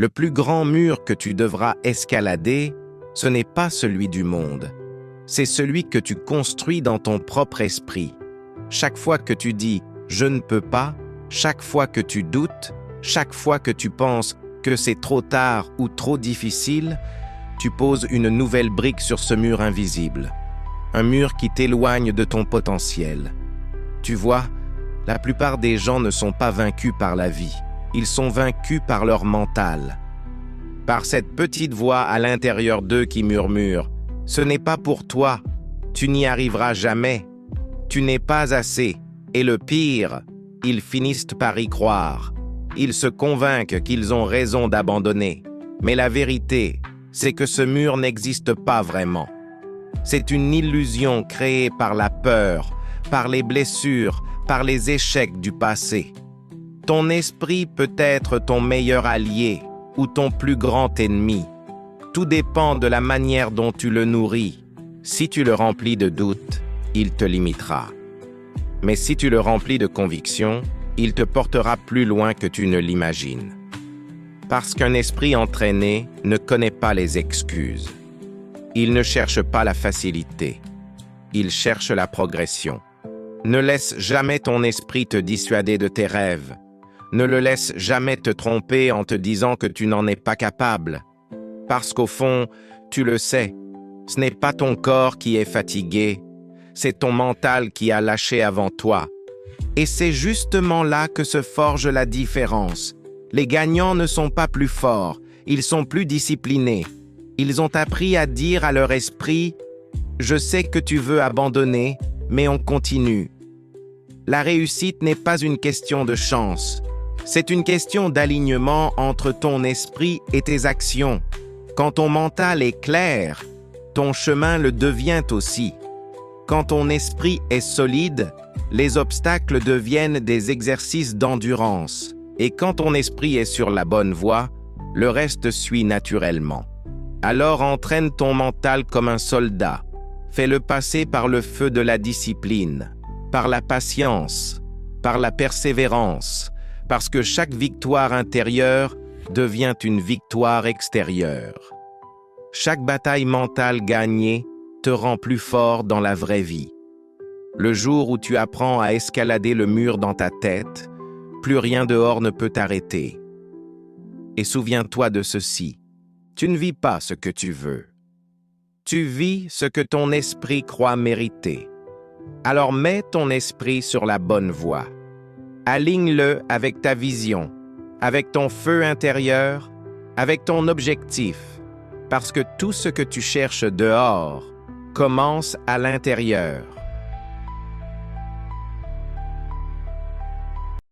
Le plus grand mur que tu devras escalader, ce n'est pas celui du monde. C'est celui que tu construis dans ton propre esprit. Chaque fois que tu dis « je ne peux pas », chaque fois que tu doutes, chaque fois que tu penses que c'est trop tard ou trop difficile, tu poses une nouvelle brique sur ce mur invisible. Un mur qui t'éloigne de ton potentiel. Tu vois, la plupart des gens ne sont pas vaincus par la vie. Ils sont vaincus par leur mental. Par cette petite voix à l'intérieur d'eux qui murmure « Ce n'est pas pour toi, tu n'y arriveras jamais, tu n'es pas assez ». Et le pire, ils finissent par y croire. Ils se convainquent qu'ils ont raison d'abandonner. Mais la vérité, c'est que ce mur n'existe pas vraiment. C'est une illusion créée par la peur, par les blessures, par les échecs du passé. Ton esprit peut être ton meilleur allié ou ton plus grand ennemi. Tout dépend de la manière dont tu le nourris. Si tu le remplis de doutes, il te limitera. Mais si tu le remplis de conviction, il te portera plus loin que tu ne l'imagines. Parce qu'un esprit entraîné ne connaît pas les excuses. Il ne cherche pas la facilité. Il cherche la progression. Ne laisse jamais ton esprit te dissuader de tes rêves. Ne le laisse jamais te tromper en te disant que tu n'en es pas capable. Parce qu'au fond, tu le sais, ce n'est pas ton corps qui est fatigué, c'est ton mental qui a lâché avant toi. Et c'est justement là que se forge la différence. Les gagnants ne sont pas plus forts, ils sont plus disciplinés. Ils ont appris à dire à leur esprit « Je sais que tu veux abandonner, mais on continue ». La réussite n'est pas une question de chance. C'est une question d'alignement entre ton esprit et tes actions. Quand ton mental est clair, ton chemin le devient aussi. Quand ton esprit est solide, les obstacles deviennent des exercices d'endurance. Et quand ton esprit est sur la bonne voie, le reste suit naturellement. Alors entraîne ton mental comme un soldat. Fais-le passer par le feu de la discipline, par la patience, par la persévérance, parce que chaque victoire intérieure devient une victoire extérieure. Chaque bataille mentale gagnée te rend plus fort dans la vraie vie. Le jour où tu apprends à escalader le mur dans ta tête, plus rien dehors ne peut t'arrêter. Et souviens-toi de ceci, tu ne vis pas ce que tu veux. Tu vis ce que ton esprit croit mériter. Alors mets ton esprit sur la bonne voie. Aligne-le avec ta vision, avec ton feu intérieur, avec ton objectif, parce que tout ce que tu cherches dehors commence à l'intérieur.